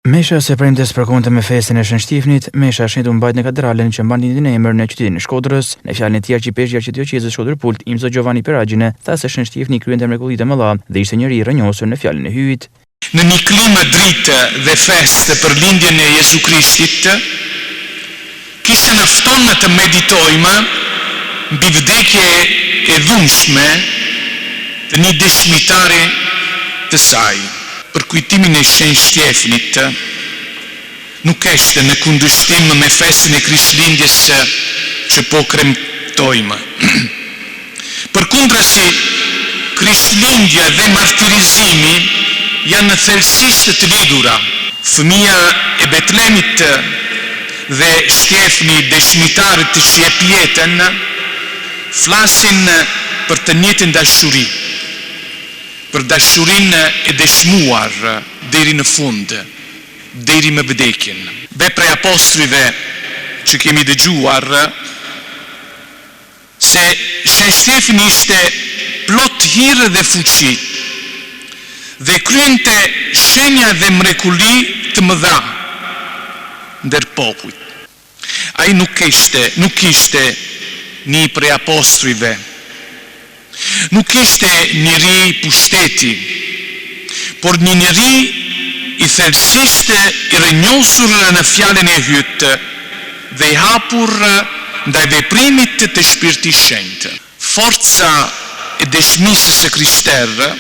Mesha se premtes përkonte me festën e Shën Shtifnit, Mesha shnitur mbajt në katedralen që mban ditën e emër në qytetin e Shkodrës. Në fjalën e tij arkipeshi i arkidiocezës Shkodër-Pult, Imzo Giovanni Peragine, tha se Shën Shtifni kryente mrekullitë më dha dhe ishte njëri i rrënjosur në fjalën e hyjit. Në një klimë drite dhe feste për lindjen e Jezu Krishtit, kisha nafton të meditojmë mbi vdekje e dhunshme të një dëshmitari të saj. Për kujtimin e Shën Shtifnit nuk është në kundërshtim me festën e Krishtlindjes që po kremtojmë. Përkundrazi, Krishtlindja dhe martirizimi janë thellësisht të lidhura. Fëmia e Betlemit dhe Shtefni, dëshmitarët që jep jetën, flasin për të njëjtën dashuri, për dashurinë e dëshmuar deri në fund, deri me vdekjen. Vepra e apostujve që kemi dëgjuar se Shën Shtefni ishte plot hire dhe fuqi dhe kryente shenja dhe mrekulli të mëdha ndër popujt. Ai nuk ishte një prej apostujve, nuk ishte njëri pushteti, por një njëri i thellësisht i rrënjosur në fjalën e hyjtë dhe i hapur ndaj veprimit të Shpirtit Shenjtë. Forca e dëshmisë së krishterë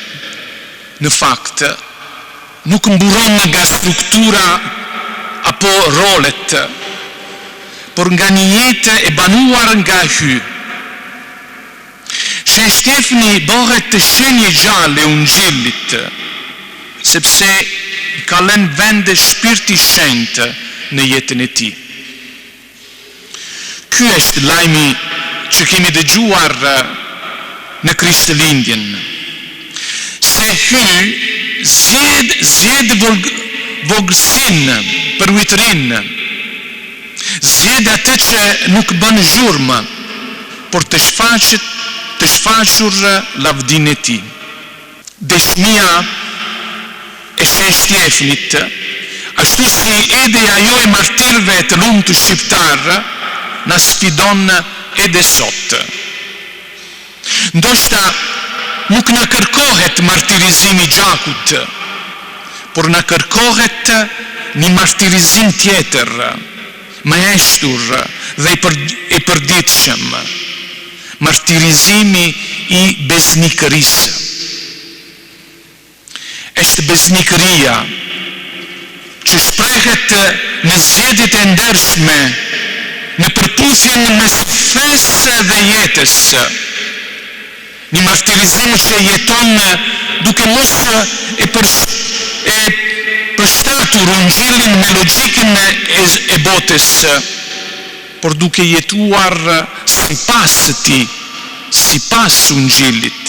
në fakt nuk mburon nga struktura apo rolet, por nga një jetë e banuar nga hyj. Shën Shtefni bëhet të shenjë gjallë e Ungjillit, sepse ka lënë vend Shpirti i Shenjtë në jetën e tij. Ky është lajmi që kemi dëgjuar në Krishtlindjen. Se hyj zgjedh vogëlsinë për ujtërinë, zgjedh atë që nuk bën zhurmë, por të shfaqur lavdinë e tij. Dëshmia e Shën Shtefnit, ashtu si edhe ajo e martirëve të lumtur shqiptar, na sfidon edhe sot. Ndoshta nuk na kërkohet martirizimi i gjakut, por na kërkohet një martirizim tjetër, më heshtur dhe i përditshëm. Martirizimi i besnikërisë. Është besnikëria që shprehet në zgjedhjet e ndershme, në përputhjen mes fesë dhe jetës. Një martirizim që jeton duke mos e përshtatur Ungjillin me logjikën e botës, por duke jetuar sipas Ungjillit.